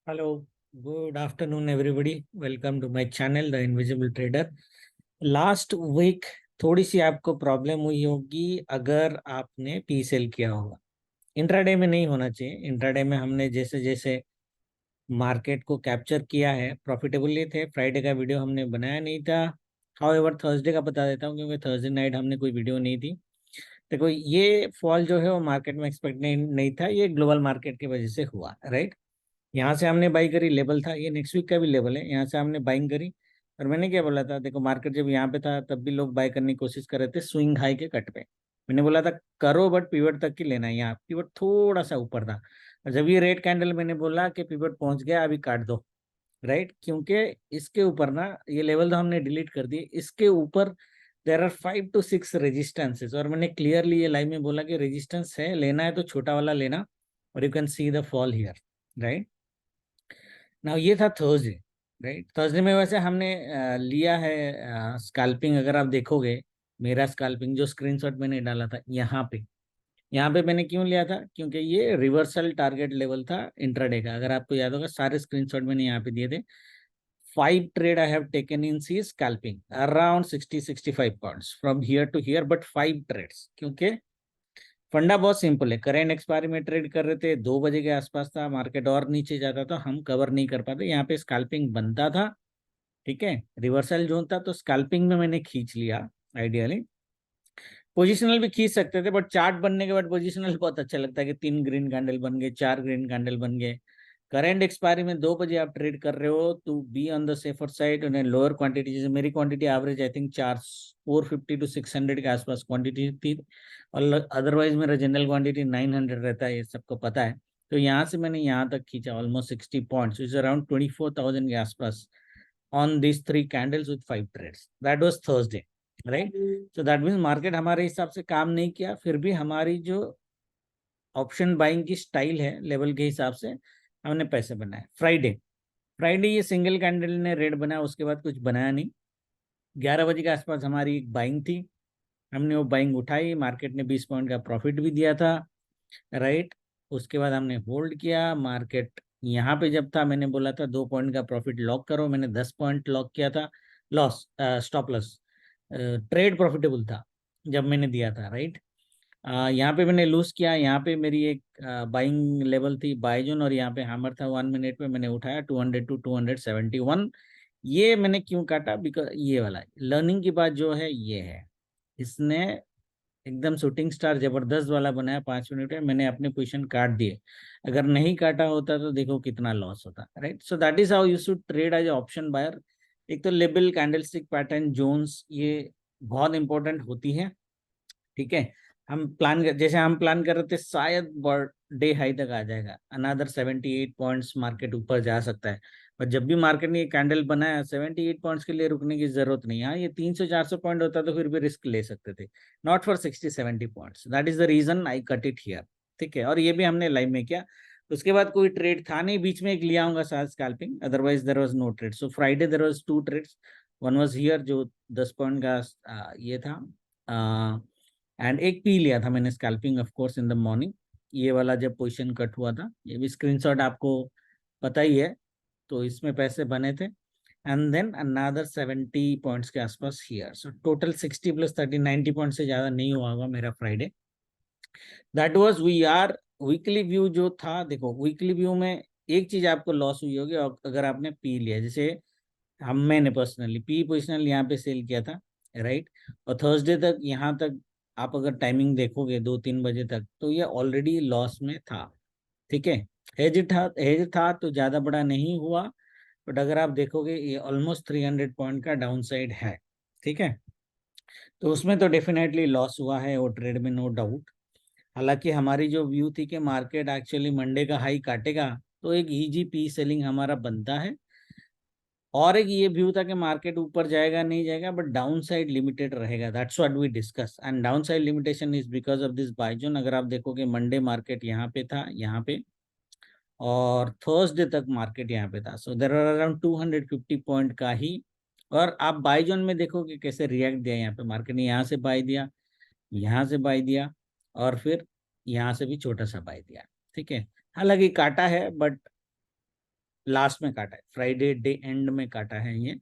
Hello, good afternoon everybody. Welcome to my channel the invisible trader. Last week थोड़ी सी आपको problem हुई होगी अगर आपने पी सेल किया होगा। इंट्राडे में नहीं होना चाहिए। इंट्राडे में हमने जैसे जैसे मार्केट को कैप्चर किया है प्रॉफिटेबली थे। फ्राइडे का वीडियो हमने बनाया नहीं था। हाउएवर थर्सडे का बता देता हूँ क्योंकि थर्सडे नाइट हमने कोई वीडियो नहीं थी। देखो, ये फॉल जो है वो मार्केट में एक्सपेक्ट नहीं था। ये ग्लोबल मार्केट की वजह से हुआ, राइट। यहाँ से हमने बाई करी, लेवल था ये, नेक्स्ट वीक का भी लेवल है। यहाँ से हमने बाइंग करी और मैंने क्या बोला था, देखो मार्केट जब यहाँ पे था तब भी लोग बाय करने की कोशिश कर रहे थे स्विंग हाई के कट पे। मैंने बोला था करो बट पिवट तक की लेना है। यहाँ पिवट थोड़ा सा ऊपर था और जब ये रेड कैंडल मैंने बोला कि पिवट पहुंच गया अभी काट दो, राइट। क्योंकि इसके ऊपर ना ये लेवल तो हमने डिलीट कर दिए, इसके ऊपर देर आर 5 to 6 रेजिस्टेंसेस और मैंने क्लियरली ये लाइन में बोला कि रेजिस्टेंस है, लेना है तो छोटा वाला लेना। और you can see the fall here, right. ना ये था थर्सडे, राइट। थर्सडे में वैसे हमने लिया है स्कैल्पिंग। अगर आप देखोगे मेरा स्कैल्पिंग जो स्क्रीनशॉट मैंने डाला था यहाँ पे मैंने क्यों लिया था, क्योंकि ये रिवर्सल टारगेट लेवल था इंट्राडे का। अगर आपको याद होगा सारे स्क्रीनशॉट मैंने यहाँ पे दिए थे। 5 trade I have taken in C scalping around 60-65 points from here to here, but 5 trades क्योंकि फंडा बहुत सिंपल है। करेंट एक्सपायरी में ट्रेड कर रहे थे, 2 बजे के आसपास था, मार्केट और नीचे जाता तो हम कवर नहीं कर पाते। यहाँ पे स्कैल्पिंग बनता था, ठीक है। रिवर्सल जोन था तो स्कैल्पिंग में मैंने खींच लिया। आइडियली पोजिशनल भी खींच सकते थे बट चार्ट बनने के बाद पोजिशनल बहुत अच्छा लगता है कि 3 ग्रीन कैंडल बन गए, 4 ग्रीन कैंडल बन गए। करंट एक्सपायरी में 2 बजे आप ट्रेड कर रहे हो तो be on the safer side. उन्हें लोअर क्वांटिटी, जैसे मेरी quantity average I think 450 to 600 के आसपास क्वांटिटी थी और अदरवाइज मेरा जनरल क्वांटिटी 900 रहता है, ये सबको पता है। तो यहाँ से मैंने यहाँ तक खींचा ऑलमोस्ट 60 पॉइंट्स, इज अराउंड 24,000 के आसपास on this 3 candles with 5 trades. That was Thursday, right. So that means market हमारे हिसाब से काम नहीं किया, फिर भी हमारी जो ऑप्शन बाइंग की स्टाइल है लेवल के हिसाब से हमने पैसे बनाए। फ्राइडे फ्राइडे ये सिंगल कैंडल ने रेड बनाया, उसके बाद कुछ बनाया नहीं। 11 बजे के आसपास हमारी एक बाइंग थी, हमने वो बाइंग उठाई, मार्केट ने 20 पॉइंट का प्रॉफिट भी दिया था, राइट। उसके बाद हमने होल्ड किया। मार्केट यहाँ पे जब था मैंने बोला था 2 पॉइंट का प्रॉफिट लॉक करो, मैंने 10 पॉइंट लॉक किया था। Loss, stop loss, trade profitable था जब मैंने दिया था, राइट। यहाँ पे मैंने लूज किया। यहाँ पे मेरी एक बाइंग लेवल थी बाय जोन और यहाँ पे हैमर था 1 मिनट पे, मैंने उठाया 200 to 271। ये मैंने क्यों काटा, बिकॉज ये वाला लर्निंग की बात जो है ये है, इसने एकदम शूटिंग स्टार जबरदस्त वाला बनाया। 5 मिनट में मैंने अपने पोजीशन काट दिए। अगर नहीं काटा होता तो देखो कितना लॉस होता, right. So that is how you should trade as option buyer. एक तो लेबल, कैंडलस्टिक पैटर्न, जोन्स, ये बहुत इंपॉर्टेंट होती है, ठीक है। जैसे हम प्लान कर रहे थे शायद डे हाई तक आ जाएगा, अनदर 78 पॉइंट्स मार्केट ऊपर जा सकता है। पर जब भी मार्केट ने ये कैंडल बनाया 78 पॉइंट्स के लिए रुकने की जरूरत नहीं। हाँ, ये 300-400 पॉइंट होता तो फिर भी रिस्क ले सकते थे, not for 60-70 points. That is the reason I cut it here, ठीक है। और ये भी हमने लाइव में किया। उसके बाद कोई ट्रेड था नहीं, बीच में एक लिया होगा शायद scalping, otherwise there was no trade. So Friday there was 2 trades. One was here जो 10 पॉइंट का ये था, एंड एक पी लिया था मैंने scalping of course in the morning. ये वाला जब पोजीशन कट हुआ था, ये भी स्क्रीनशॉट आपको पता ही है। तो इसमें पैसे बने थे एंड देन अनदर 70 पॉइंट्स के आसपास हियर। सो टोटल 60 + 30 90 पॉइंट से ज्यादा नहीं हुआ होगा मेरा Friday. That was we are weekly view जो था। देखो वीकली व्यू में एक चीज आपको लॉस हुई होगी अगर आपने पी लिया। जैसे मैंने पर्सनली पी पोजिशनल यहाँ पे सेल किया था, राइट। और थर्सडे तक यहाँ तक आप अगर टाइमिंग देखोगे 2-3 बजे तक तो ये ऑलरेडी लॉस में था, ठीक है। हेज था तो ज्यादा बड़ा नहीं हुआ, बट अगर आप देखोगे ये ऑलमोस्ट 300 पॉइंट का डाउन साइड है, ठीक है। तो उसमें तो डेफिनेटली लॉस हुआ है वो ट्रेड में, नो डाउट। हालांकि हमारी जो व्यू थी कि मार्केट एक्चुअली मंडे का हाई काटेगा तो एक इजी पी सेलिंग हमारा बनता है। और एक ये व्यू था कि मार्केट ऊपर जाएगा नहीं जाएगा बट डाउन साइड लिमिटेड रहेगा। That's what we discuss, and downside limitation is because of this buy zone. अगर आप देखोगे मंडे मार्केट यहाँ पे था, यहाँ पे, और थर्सडे तक मार्केट यहाँ पे था। सो देर आर अराउंड 250 पॉइंट का ही। और आप बाय जोन में देखोगे कैसे रिएक्ट दिया, यहाँ पे मार्केट ने यहाँ से बाय दिया, यहाँ से बाय दिया, और फिर यहाँ से भी छोटा सा बाय दिया, ठीक है। हालांकि काटा है बट लास्ट में काटा है, फ्राइडे डे एंड में काटा है ये।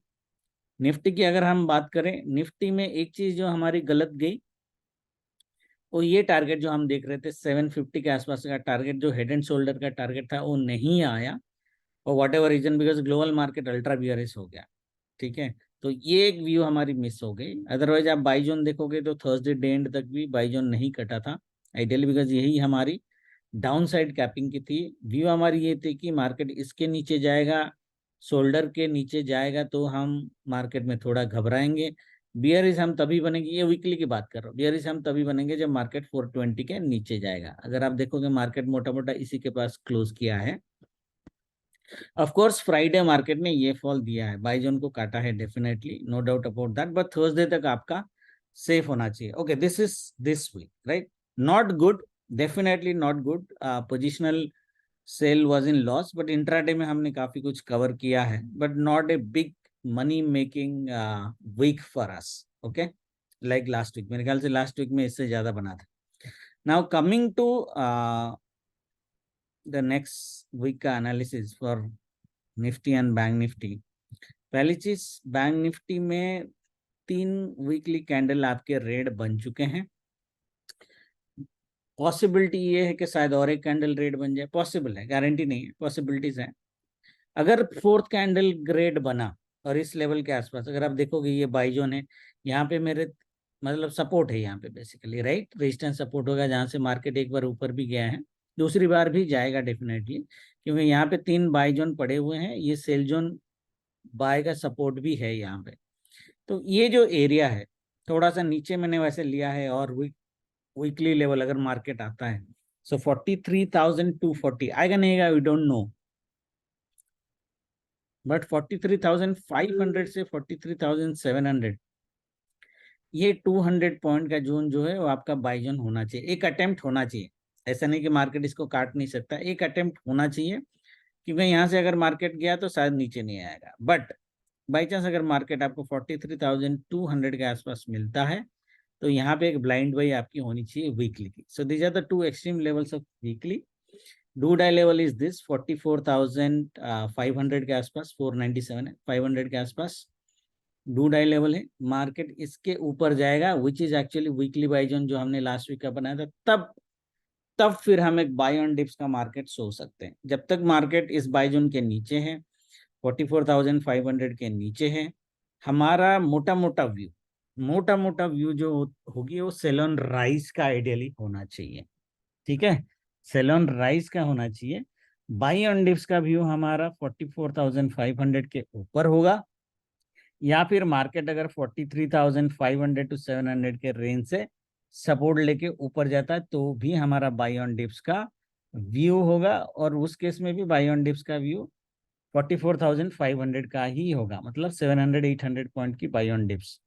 निफ्टी की अगर हम बात करें, निफ्टी में एक चीज जो हमारी गलत गई, वो ये टारगेट जो हम देख रहे थे 750 के आसपास का टारगेट, जो हेड एंड शोल्डर का टारगेट था, वो नहीं आया, और whatever reason, because global market ultra bearish हो गया। ठीक है, तो ये एक व्यू हमारी मिस हो गई। अदरवाइज आप बाईजोन देखोगे तो थर्सडे डे एंड तक भी बाईजोन नहीं कटा था आइडियली, बिकॉज यही हमारी डाउन साइड कैपिंग की थी। व्यू हमारी ये थी कि मार्केट इसके नीचे जाएगा, शोल्डर के नीचे जाएगा तो हम मार्केट में थोड़ा घबराएंगे। बियरिश हम तभी बनेंगे, ये वीकली की बात कर रहा हूँ, बियरिश हम तभी बनेंगे जब मार्केट 420 के नीचे जाएगा। अगर आप देखोगे मार्केट मोटा मोटा इसी के पास क्लोज किया है। ऑफ कोर्स फ्राइडे मार्केट ने ये फॉल दिया है, बाईजोन को काटा है definitely, no doubt about that, but Thursday तक आपका सेफ होना चाहिए। Okay, this is this week, right? Not good, definitely not good. Positional sell was in loss, but intraday में हमने काफी कुछ कवर किया है, but not a big money making week for us. Okay, like last week, मेरे ख्याल से last week में इससे ज्यादा बना था। Now coming to the next week का analysis for Nifty and bank Nifty. पहली चीज, बैंक निफ्टी में 3 वीकली कैंडल आपके रेड बन चुके हैं। पॉसिबिलिटी ये है कि शायद और एक कैंडल रेड बन जाए, पॉसिबल है, गारंटी नहीं है, पॉसिबिलिटीज है। अगर फोर्थ कैंडल ग्रेड बना और इस लेवल के आसपास, अगर आप देखोगे ये बाईजोन है, यहाँ पे मेरे मतलब सपोर्ट है यहाँ पे बेसिकली, राइट? रेजिस्टेंस सपोर्ट होगा, जहाँ से मार्केट एक बार ऊपर भी गया है, दूसरी बार भी जाएगा डेफिनेटली, क्योंकि यहाँ पे 3 बाई जोन पड़े हुए हैं, ये सेल जोन बाय का सपोर्ट भी है यहाँ पे। तो ये जो एरिया है थोड़ा सा नीचे मैंने वैसे लिया है, और वीकली लेवल अगर मार्केट आता है, सो 43,240 आएगा नहीं आएगा वी डोंट नो, बट 43,500 से 43,700, ये 200 पॉइंट का जोन जो है वो आपका बाई जोन होना चाहिए, एक अटेम्प्ट होना चाहिए। ऐसा नहीं कि मार्केट इसको काट नहीं सकता, एक अटेम्प्ट होना चाहिए, क्योंकि यहाँ से अगर मार्केट गया तो शायद नीचे नहीं आएगा। बट बाई चांस अगर मार्केट आपको 43,200 के आसपास मिलता है, तो यहाँ पे एक ब्लाइंड बाई आपकी होनी चाहिए वीकली की। So these are the two extreme levels of weekly. Do die level is this 44,500 के आसपास, 497 है, 500 के आसपास डू डाई लेवल है। मार्केट इसके ऊपर जाएगा, which is actually weekly buy zone जो हमने लास्ट वीक का बनाया था, तब तब फिर हम एक बाई ऑन डिप्स का मार्केट सोच सकते हैं। जब तक मार्केट इस बाई जोन के नीचे है, 44,500 के नीचे है, हमारा मोटा मोटा व्यू जो होगी वो सेलोन राइस का आइडियली होना चाहिए। ठीक है, सेलोन राइस का होना चाहिए। बाई ऑन डिप्स का व्यू हमारा 44,500 के ऊपर होगा, या फिर मार्केट अगर 43,500 टू 700 के रेंज से सपोर्ट लेके ऊपर जाता है, तो भी हमारा बाई ऑन डिप्स का व्यू होगा। और उस केस में भी बाई ऑन डिप्स का व्यू 44,500 का ही होगा, मतलब 700-800 पॉइंट की बाई ऑन डिप्स।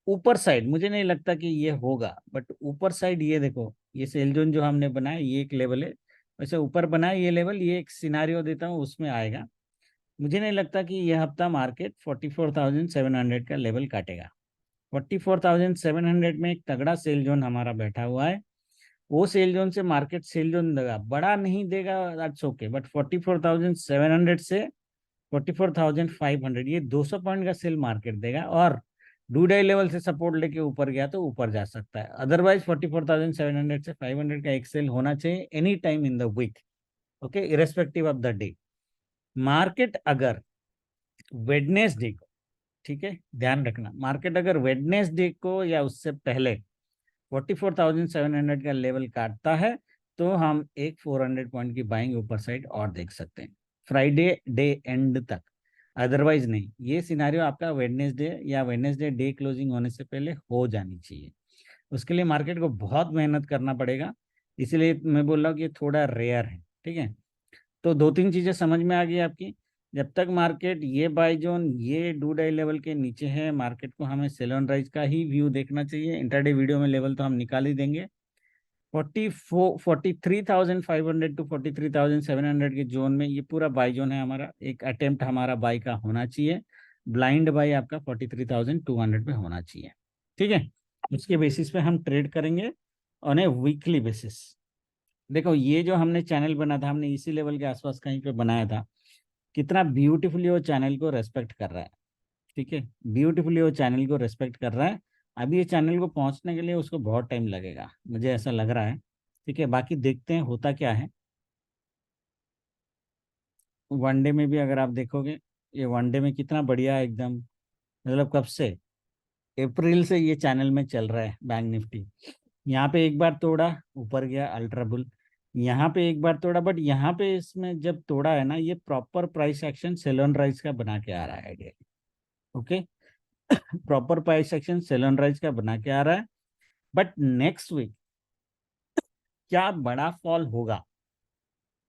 ऊपर साइड मुझे नहीं लगता कि ये होगा, बट ऊपर साइड ये देखो, ये सेल जोन जो हमने बनाया ये एक लेवल है, वैसे ऊपर बनाया ये लेवल, ये एक सिनारियो देता हूँ उसमें आएगा। मुझे नहीं लगता कि यह हफ्ता मार्केट 44,700 का लेवल काटेगा। 44,700 में एक तगड़ा सेल जोन हमारा बैठा हुआ है, वो सेल जोन से मार्केट सेल जोन देगा, बड़ा नहीं देगा, दैट्स ओके, बट 44,700 से 44,500 ये 200 पॉइंट का सेल मार्केट देगा, और डू डाई लेवल से सपोर्ट लेके ऊपर गया तो ऊपर जा सकता है। अदरवाइज 44,700 से 500 का एक सेल होना चाहिए any time in the week, okay, irrespective of the day. Market अगर वेडनेसडे को, ठीक है, ध्यान रखना, मार्केट अगर वेडनेसडे को या उससे पहले 44,700 का लेवल काटता है, तो हम एक 400 पॉइंट की बाइंग ऊपर साइड और देख सकते हैं फ्राइडे डे एंड तक। अदरवाइज नहीं, ये सिनारियो आपका वेडनेसडे या वेडनेसडे डे क्लोजिंग होने से पहले हो जानी चाहिए। उसके लिए मार्केट को बहुत मेहनत करना पड़ेगा, इसलिए मैं बोल रहा हूँ कि ये थोड़ा रेयर है। ठीक है, तो 2-3 चीजें समझ में आ गई आपकी। जब तक मार्केट ये बाई जोन ये डू डाई लेवल के नीचे है, मार्केट को हमें सेल ऑन राइज का ही व्यू देखना चाहिए। इंटरडे वीडियो में लेवल तो हम निकाल ही देंगे। 43,500 टू 43,700 के जोन में ये पूरा बाई जोन है हमारा, एक अटेम्प्ट हमारा बाई का होना चाहिए। ब्लाइंड बाई आपका 43,200 पे होना चाहिए। ठीक है, उसके बेसिस पे हम ट्रेड करेंगे ऑन ए वीकली बेसिस। देखो ये जो हमने चैनल बना था, हमने इसी लेवल के आसपास कहीं पे बनाया था, कितना ब्यूटीफुली वो चैनल को रेस्पेक्ट कर रहा है। ठीक है, ब्यूटीफुली वो चैनल को रेस्पेक्ट कर रहा है। अभी ये चैनल को पहुंचने के लिए उसको बहुत टाइम लगेगा, मुझे ऐसा लग रहा है। ठीक है, बाकी देखते हैं होता क्या है। वनडे में भी अगर आप देखोगे, ये वनडे में कितना बढ़िया एकदम, मतलब कब से, अप्रैल से ये चैनल में चल रहा है बैंक निफ्टी। यहाँ पे एक बार तोड़ा, ऊपर गया अल्ट्रा बुल। यहाँ पे एक बार तोड़ा, बट यहाँ पे इसमें जब तोड़ा है ना, ये proper price action sell on rise का बना के आ रहा है idea. Okay, proper price action sell on rise का बना के आ रहा है। बट नेक्स्ट वीक क्या बड़ा फॉल होगा,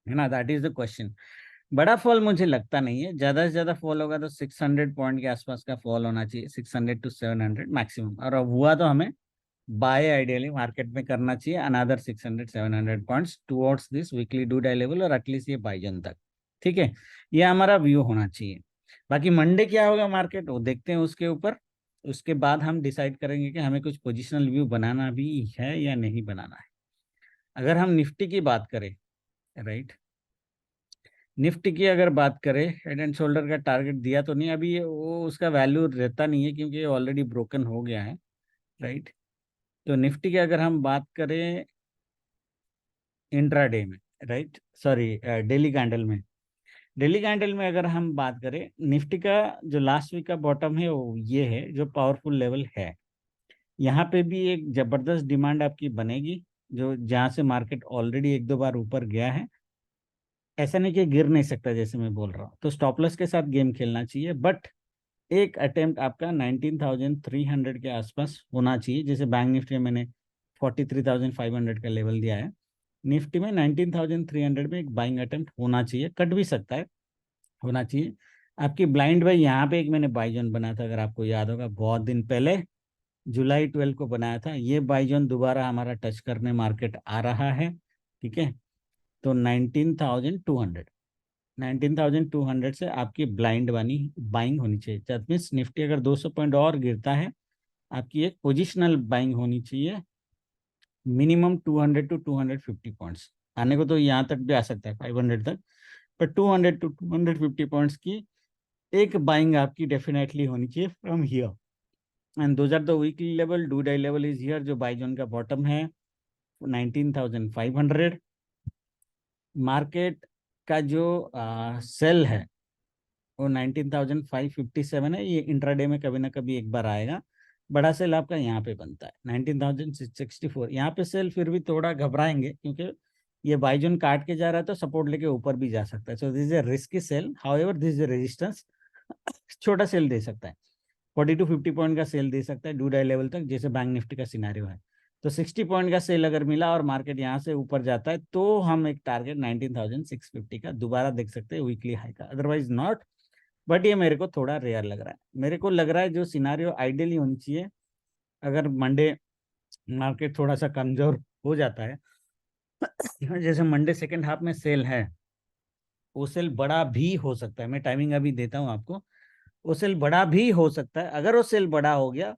है ना, दैट इज द क्वेश्चन। बड़ा फॉल मुझे लगता नहीं है, ज्यादा से ज्यादा फॉल होगा तो 600 पॉइंट के आसपास का फॉल होना चाहिए, 600 टू 700 मैक्सिमम। और अब हुआ तो हमें बाय आइडियली मार्केट में करना चाहिए another 600 700 points towards this weekly do die level, और एटलीस्ट ये बाई जन तक। ठीक है, ये हमारा व्यू होना चाहिए। बाकी मंडे क्या होगा मार्केट, वो देखते हैं उसके ऊपर। उसके बाद हम डिसाइड करेंगे कि हमें कुछ पोजिशनल व्यू बनाना भी है या नहीं बनाना है। अगर हम निफ्टी की बात करें, राइट, निफ्टी की अगर बात करें, हेड एंड शोल्डर का टारगेट दिया तो नहीं अभी, वो उसका वैल्यू रहता नहीं है क्योंकि ये ऑलरेडी ब्रोकन हो गया है, राइट। तो निफ्टी की अगर हम बात करें इंट्राडे में, राइट, सॉरी डेली कैंडल में, डेली कैंडल में अगर हम बात करें निफ्टी का, जो लास्ट वीक का बॉटम है वो ये है, जो पावरफुल लेवल है। यहाँ पे भी एक जबरदस्त डिमांड आपकी बनेगी, जो जहाँ से मार्केट ऑलरेडी एक दो बार ऊपर गया है। ऐसा नहीं कि गिर नहीं सकता जैसे मैं बोल रहा हूँ, तो स्टॉप लॉस के साथ गेम खेलना चाहिए। बट एक अटेम्प्ट आपका 19,300 के आसपास होना चाहिए। जैसे बैंक निफ्टी में मैंने 43,500 का लेवल दिया है, निफ्टी में 19,300 में एक बाइंग अटेम्प्ट होना चाहिए, कट भी सकता है, होना चाहिए। आपकी ब्लाइंड बाई यहाँ पे एक मैंने बाई जोन बनाया था, अगर आपको याद होगा, बहुत दिन पहले जुलाई 12 को बनाया था। ये बाई जोन दोबारा हमारा टच करने मार्केट आ रहा है। ठीक है, तो 19,200, 19,200 से आपकी ब्लाइंड बनी बाइंग होनी चाहिए। दैट मीन्स निफ्टी अगर 200 पॉइंट और गिरता है, आपकी एक पोजिशनल बाइंग होनी चाहिए, मिनिमम 200 टू 250 पॉइंट्स। आने को तो यहाँ तक भी आ सकता है 500 तक, पर 200 टू 250 पॉइंट्स की एक बाइंग आपकी डेफिनेटली होनी चाहिए from here. And those are the weekly level, do die level is here, जो बाई जोन का बॉटम है 19,500। मार्केट का जो सेल है वो 19,557 है। ये इंट्राडे में कभी ना कभी एक बार आएगा। बड़ा सेल आपका यहाँ पे बनता है 19,664। यहाँ पे सेल फिर भी थोड़ा घबराएंगे क्योंकि ये बाईजोन काट के जा रहा है, तो सपोर्ट लेके ऊपर भी जा सकता है। So this is a risky sell, however this is a resistance. छोटा सेल दे सकता है, 40 टू 50 पॉइंट का सेल दे सकता है डू डाई लेवल तक, जैसे बैंक निफ्टी का सिनारियो है। तो 60 पॉइंट का सेल अगर मिला और मार्केट यहाँ से ऊपर जाता है, तो हम एक टारगेट 19,650 का दोबारा देख सकते हैं वीकली हाई का, अदरवाइज नॉट। बट ये मेरे को थोड़ा रेयर लग रहा है। मेरे को लग रहा है जो सिनारियो आइडियली होनी चाहिए, अगर मंडे मार्केट थोड़ा सा कमजोर हो जाता है, जैसे मंडे सेकेंड हाफ में सेल है, वो सेल बड़ा भी हो सकता है। मैं टाइमिंग अभी देता हूँ आपको, वो सेल बड़ा भी हो सकता है। अगर वो सेल बड़ा हो गया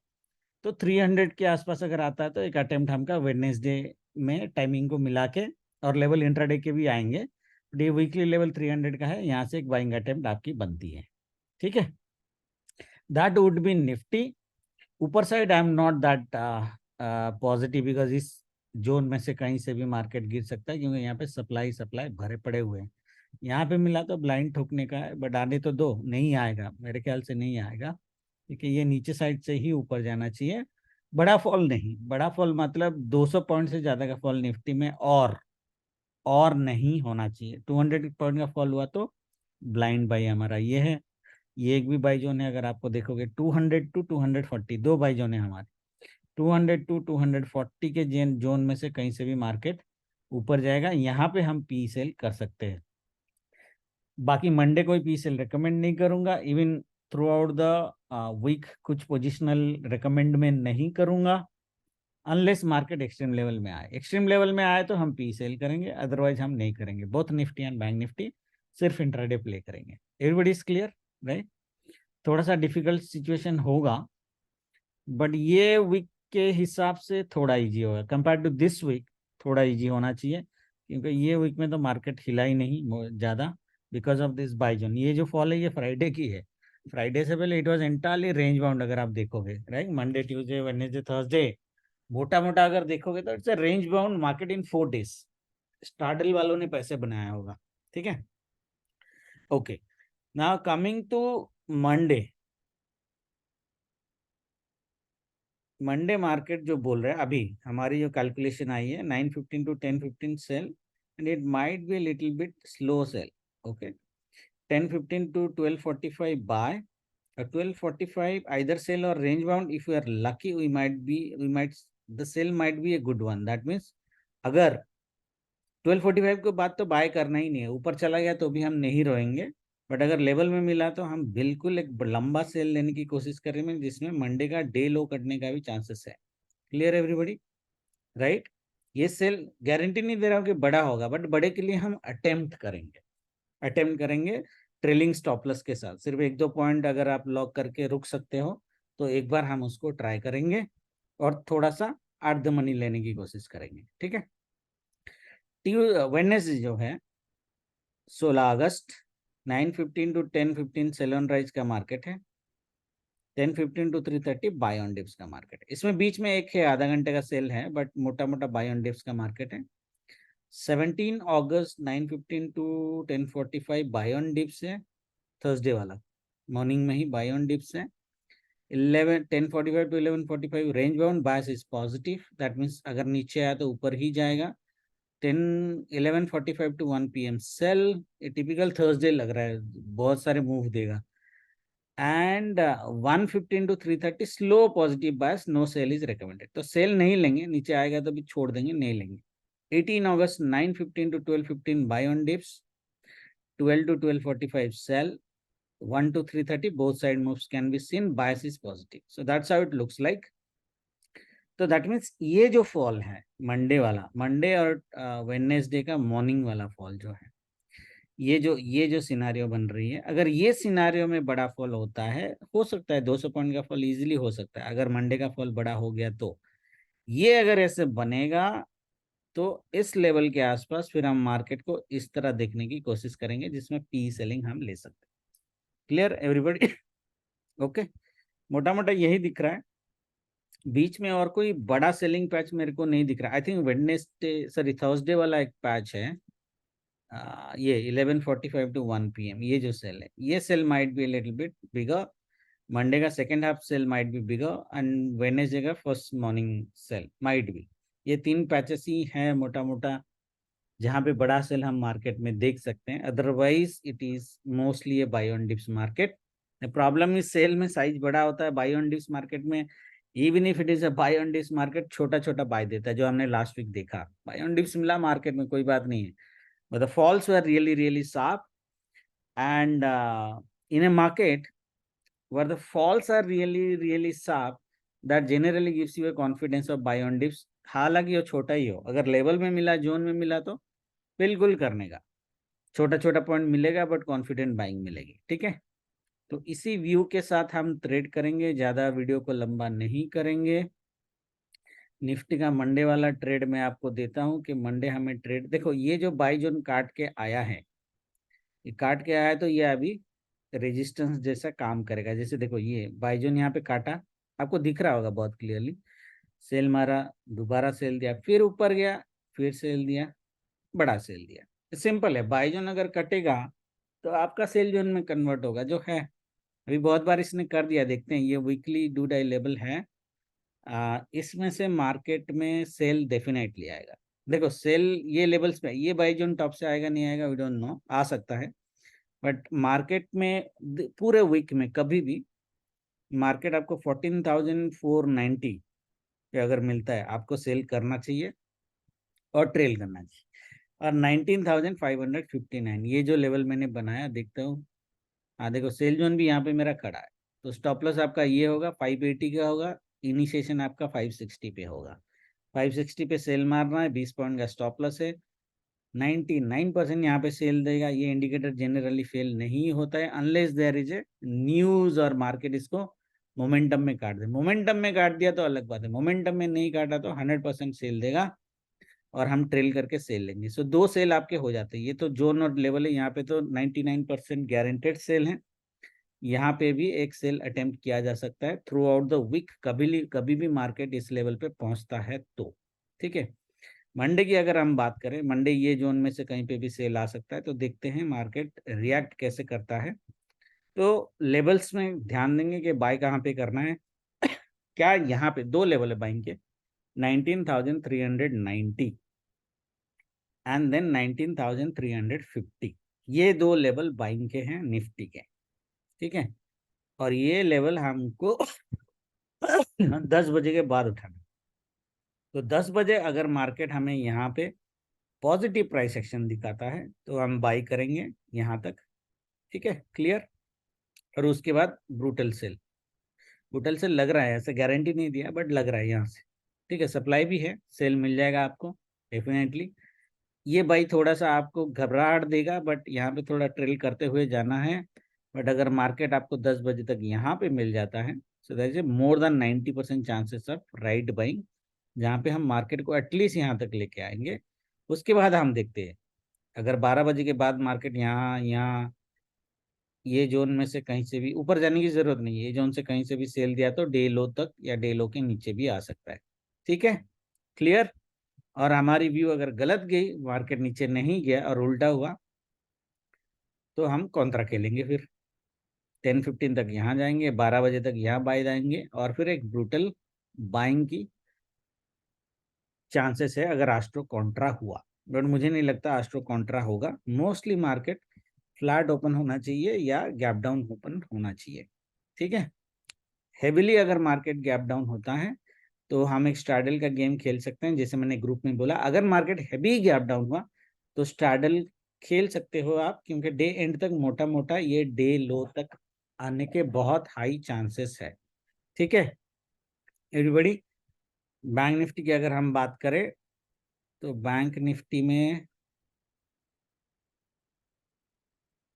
तो 300 के आसपास अगर आता है, तो एक अटेम्प्ट हमका वेडनेसडे में टाइमिंग को मिला के, और लेवल इंट्राडे के भी आएंगे, डे वीकली लेवल 300 का है, यहाँ से एक बाइंग अटेम्प्ट आपकी बनती है। ठीक है, दैट वुड बी निफ्टी। ऊपर side I am not that positive, because इस जोन में से कहीं से भी मार्केट गिर सकता है, क्योंकि यहाँ पे सप्लाई सप्लाई भरे पड़े हुए हैं। यहाँ पे मिला तो ब्लाइंड ठोकने का है, बट आने तो दो, नहीं आएगा मेरे ख्याल से, नहीं आएगा, क्योंकि ये नीचे साइड से ही ऊपर जाना चाहिए। बड़ा फॉल नहीं, बड़ा फॉल मतलब 200 पॉइंट से ज्यादा का फॉल निफ्टी में और नहीं होना चाहिए। 200 पॉइंट का फॉल हुआ तो ब्लाइंड बाई हमारा ये है। ये एक भी बाई जोन है, अगर आपको देखोगे 200 टू 240 दो बाई जोन है हमारे। 200 टू 240 के जोन में से कहीं से भी मार्केट ऊपर जाएगा, यहाँ पे हम पी सेल कर सकते हैं। बाकी मंडे कोई पी सेल रिकमेंड नहीं करूंगा, even throughout the week कुछ पोजिशनल रिकमेंड में नहीं करूंगा, अनलेस मार्केट एक्सट्रीम लेवल में आए। एक्सट्रीम लेवल में आए तो हम पी सेल करेंगे, अदरवाइज हम नहीं करेंगे। Both Nifty and bank Nifty सिर्फ इंट्राडे प्ले करेंगे। Everybody is clear, right. थोड़ा सा डिफिकल्ट सिचुएशन होगा, बट ये वीक के हिसाब से थोड़ा इजी होगा कंपेयर टू दिस वीक। थोड़ा इजी होना चाहिए, क्योंकि ये वीक में तो मार्केट हिला ही नहीं ज़्यादा, बिकॉज ऑफ दिस बाइजोन। ये जो फॉल है ये फ्राइडे की है, फ्राइडे से पहले it was entirely range bound. अगर आप देखोगे right, Monday Tuesday Wednesday Thursday, मोटा मोटा अगर देखोगे तो it's a range bound market in 4 days। Straddle वालों ने पैसे बनाया होगा, ठीक है। Okay, now coming to Monday. Monday market जो बोल रहा है, अभी हमारी जो कैलकुलेशन आई है 9:15 to 10:15 sell, and it might be little bit slow sell. Okay, 10:15 to 12:45 buy, 12:45 either sell or range bound. If we are lucky, the sell might be a good one. That means अगर 12:45 के बाद तो bye करना ही नहीं है, ऊपर चला गया तो भी हम नहीं रोएंगे, बट अगर लेवल में मिला तो हम बिल्कुल एक लंबा सेल लेने की कोशिश करेंगे, जिसमें मंडे का डे लो कटने का भी चांसेस है। Clear everybody, right. ये सेल गारंटी नहीं दे रहा हूँ कि बड़ा होगा, बट बड़े के लिए हम अटेम्प्ट करेंगे ट्रेलिंग स्टॉपलस के साथ। सिर्फ 1-2 पॉइंट अगर आप लॉक करके रुक सकते हो तो एक बार हम उसको ट्राई करेंगे और थोड़ा सा आर्ट द मनी लेने की कोशिश करेंगे, ठीक है। वेडनेसडे जो है 16 अगस्त 9:15 to 10:15 सेल ऑन राइज का मार्केट है, 10:15 to 3:30 बाय ऑन डिप्स का मार्केट है। इसमें बीच में एक है आधा घंटे का सेल है, बट मोटा मोटा बाय ऑन डिप्स का मार्केट है। 17 अगस्त 9:15 to 10:45 बाय ऑन डिप्स है, थर्सडे वाला मॉर्निंग में ही बाय ऑन डिप्स है। 10:45 to 11:45 range bound, bias is positive, that means अगर नीचे आया तो ऊपर ही जाएगा। 11:45 to 1 PM सेल, ये टिपिकल थर्सडे लग रहा है, बहुत सारे मूव देगा। And 1:15 to 3:30 slow positive bias, no sell is recommended. तो सेल नहीं लेंगे, नीचे आएगा तो भी छोड़ देंगे, नहीं लेंगे। 18 अगस्त 9:15 to 12:15 buy on dips, 12 to 12:45 sell, 1 to 3:30 both side moves can be seen, bias is positive, so that's how it looks like। तो दैट मीन्स ये जो फॉल है मंडे वाला, मंडे और वेडनेसडे का मॉर्निंग वाला फॉल जो है, ये जो सिनारियो बन रही है, अगर ये सिनारियो में बड़ा फॉल होता है, हो सकता है 200 पॉइंट का फॉल इजीली हो सकता है। अगर मंडे का फॉल बड़ा हो गया तो ये अगर ऐसे बनेगा तो इस लेवल के आसपास फिर हम मार्केट को इस तरह देखने की कोशिश करेंगे, जिसमें पी सेलिंग हम ले सकते हैं। Clear everybody, okay. मोटा मोटा यही दिख रहा है, बीच में और कोई बड़ा सेलिंग पैच मेरे को नहीं दिख रहा। I think Wednesday, sorry Thursday वाला एक पैच है, ये 11:45 to 1 PM, ये जो सेल है, ये sell might be little bit bigger. Monday का second half sell might be bigger and Wednesday का first morning sell might be. ये 3 पैचेस ही हैं मोटा मोटा जहाँ पे बड़ा सेल हम मार्केट में देख सकते हैं, otherwise it is mostly a buy on dips market. Problem इस सेल में साइज बड़ा होता है बाय ऑन डिप्स मार्केट में, even if it is a buy on dips market, छोटा छोटा बाय देता है, जो हमने लास्ट वीक देखा। बाय ऑन डिप्स मिला मार्केट में, कोई बात नहीं है, but the falls were really really sharp, and in a market where the falls are really really sharp, that generally gives you a confidence of buy on dips। हालांकि वो छोटा ही हो, अगर लेवल में मिला, जोन में मिला तो बिल्कुल करने का, छोटा छोटा पॉइंट मिलेगा बट कॉन्फिडेंट बाइंग मिलेगी, ठीक है। तो इसी व्यू के साथ हम ट्रेड करेंगे, ज्यादा वीडियो को लंबा नहीं करेंगे। निफ्टी का मंडे वाला ट्रेड मैं आपको देता हूं कि मंडे हमें ट्रेड, देखो ये जो बाई जोन काट के आया है, ये काट के आया है तो ये अभी रेजिस्टेंस जैसा काम करेगा। जैसे देखो ये बाई जोन यहाँ पे काटा, आपको दिख रहा होगा बहुत क्लियरली, सेल मारा, दोबारा सेल दिया, फिर ऊपर गया, फिर सेल दिया, बड़ा सेल दिया। सिंपल है, बाई जोन अगर कटेगा तो आपका सेल जोन में कन्वर्ट होगा, जो है अभी बहुत बार इसने कर दिया। देखते हैं, ये वीकली डू डाई लेवल है, इसमें से मार्केट में सेल डेफिनेटली आएगा। देखो सेल ये लेवल्स पे, ये बाई जोन टॉप से आएगा नहीं आएगा वी डोंट नो, आ सकता है, बट मार्केट में पूरे वीक में कभी भी मार्केट आपको 14,490 पे अगर मिलता है, आपको सेल करना चाहिए और ट्रेल करना चाहिए। और 19,559 ये जो लेवल मैंने बनाया, देखता हूँ, हाँ देखो सेल जोन भी यहाँ पे मेरा खड़ा है, तो स्टॉप लॉस आपका ये होगा 580 का होगा, इनिशिएशन आपका 560 पे होगा। 560 पे सेल मारना है, 20 पॉइंट का स्टॉप लॉस है, 99% यहाँ पे सेल देगा। ये इंडिकेटर जनरली फेल नहीं होता है unless there is a news और मार्केट इसको मोमेंटम में काट दे। मोमेंटम में काट दिया तो अलग बात है, मोमेंटम में नहीं काटा तो 100% सेल देगा। और हम ट्रेल करके सेल लेंगे। सो 2 सेल आपके हो जाते हैं। ये तो जोन और लेवल है, यहाँ पे तो 99% गारंटेड सेल है। यहाँ पे भी एक सेल अटेम्प्ट किया जा सकता है थ्रू आउट द वीक, कभी भी मार्केट इस लेवल पे पहुंचता है तो। ठीक है, मंडे की अगर हम बात करें, मंडे ये जोन में से कहीं पे भी सेल आ सकता है, तो देखते हैं मार्केट रिएक्ट कैसे करता है। तो लेवल्स में ध्यान देंगे कि बाय कहाँ पे करना है। क्या यहाँ पे 2 लेवल है बाइंग के, 19,390 एंड देन 19,350। ये 2 लेवल बाइंग के हैं निफ्टी के। ठीक है, और ये लेवल हमको 10 बजे के बाद उठाना। तो 10 बजे अगर मार्केट हमें यहाँ पे पॉजिटिव प्राइस एक्शन दिखाता है तो हम बाई करेंगे यहाँ तक। ठीक है, क्लियर। और उसके बाद ब्रूटल सेल लग रहा है, ऐसे गारंटी नहीं दिया बट लग रहा है यहाँ से। ठीक है, सप्लाई भी है, सेल मिल जाएगा आपको डेफिनेटली। ये बाई थोड़ा सा आपको घबराहट देगा, बट यहाँ पे थोड़ा ट्रेल करते हुए जाना है। बट अगर मार्केट आपको 10 बजे तक यहाँ पे मिल जाता है, सो that is more than 90% chances of right buying, जहाँ पे हम मार्केट को एटलीस्ट यहाँ तक लेके आएंगे। उसके बाद हम देखते हैं, अगर 12 बजे के बाद मार्केट यहाँ यहाँ ये जोन में से कहीं से भी ऊपर जाने की जरूरत नहीं है, ये जोन से कहीं से भी सेल दिया तो डे लो तक या डे लो के नीचे भी आ सकता है। ठीक है, क्लियर। और हमारी व्यू अगर गलत गई, मार्केट नीचे नहीं गया और उल्टा हुआ, तो हम कॉन्ट्रा खेलेंगे फिर 10-15 तक यहाँ जाएंगे, 12 बजे तक यहाँ बाय जाएंगे, और फिर एक ब्रूटल बाइंग की चांसेस है अगर आस्ट्रो कॉन्ट्रा हुआ। बट मुझे नहीं लगता आस्ट्रो कॉन्ट्रा होगा। मोस्टली मार्केट फ्लैट ओपन होना चाहिए या गैप डाउन ओपन होना चाहिए। ठीक है, हेविली अगर मार्केट गैप डाउन होता है तो हम एक स्ट्रैडल का गेम खेल सकते हैं। जैसे मैंने ग्रुप में बोला, अगर मार्केट हैवी गैप डाउन हुआ तो स्ट्रैडल खेल सकते हो आप, क्योंकि डे एंड तक मोटा मोटा ये डे लो तक आने के बहुत हाई चांसेस है। ठीक है एवरीबॉडी। बैंक निफ्टी की अगर हम बात करें तो बैंक निफ्टी में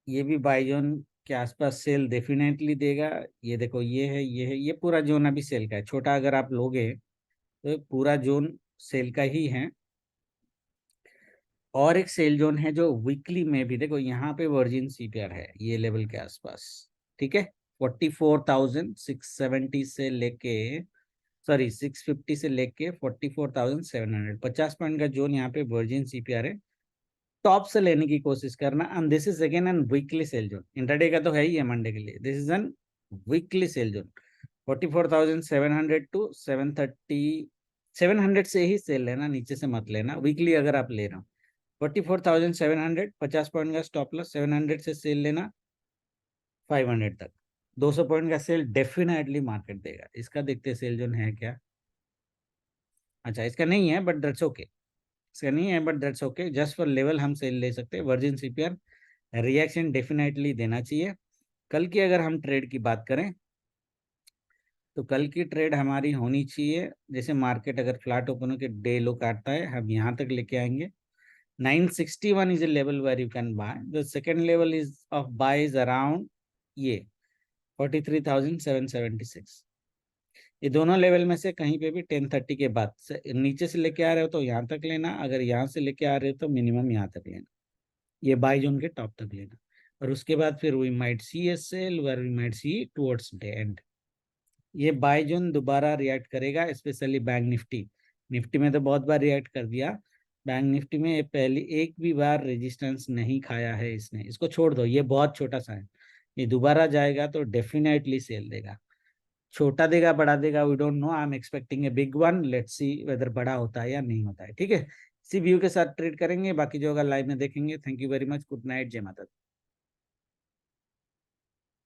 ये भी बाई जोन के आसपास सेल डेफिनेटली देगा। ये देखो, ये है, ये है, ये पूरा जोन अभी सेल का है। छोटा अगर आप लोगे तो पूरा जोन सेल का ही है। और एक सेल जोन है जो वीकली में भी देखो, यहाँ पे वर्जिन सीपीआर है ये लेवल के आसपास। ठीक है, 44,670 से लेके, सॉरी 650 से लेके 44,700, 50 पॉइंट का जोन यहाँ पे वर्जिन सीपीआर है। टॉप से लेने की कोशिश करना। And this is again an weekly sell zone, intraday का तो है ही है मंडे के लिए। This is an weekly sell zone, 44,700 to 730, 700 से ही सेल लेना, नीचे से मत लेना वीकली अगर आप ले रहे हो। 44,700, 50 पॉइंट का स्टॉप लॉस, 700 से सेल लेना 500 तक। 200 पॉइंट का सेल डेफिनेटली मार्केट देगा। इसका देखते सेल जोन है क्या। अच्छा, इसका नहीं है बट दैट्स ओके, इसका नहीं है but that's okay. Just for level हम सेल ले सकते हैं। वर्जिन सीपीआर रिएक्शन डेफिनेटली देना चाहिए। कल की अगर हम ट्रेड की बात करें तो कल की ट्रेड हमारी होनी चाहिए, जैसे मार्केट अगर फ्लैट ओपन के डे लो काटता है, हम यहाँ तक लेके आएंगे। 961 is a level where you can buy. The second level is of buy is around ये 43,776। ये दोनों लेवल में से कहीं पे भी 10:30 के बाद से नीचे से लेके आ रहे हो तो यहाँ तक लेना, अगर यहाँ से लेके आ रहे हो तो मिनिमम यहाँ तक लेना, ये बाई जोन के टॉप तक लेना। और उसके बाद फिर we might see a sell where we might see towards day end. ये बाई जोन दोबारा रिएक्ट करेगा, स्पेशली बैंक निफ्टी। निफ्टी में तो बहुत बार रिएक्ट कर दिया, बैंक निफ्टी में ये पहली एक भी बार रेजिस्टेंस नहीं खाया है इसने। इसको छोड़ दो, ये बहुत छोटा सा है। ये दोबारा जाएगा तो डेफिनेटली सेल देगा। छोटा देगा बड़ा देगा we don't know, I am expecting a big one. Let's see whether बड़ा होता है या नहीं होता है। ठीक है, इसी व्यू के साथ ट्रेड करेंगे। बाकी जो अगर लाइव में देखेंगे, thank you very much, good night, जय माता दी।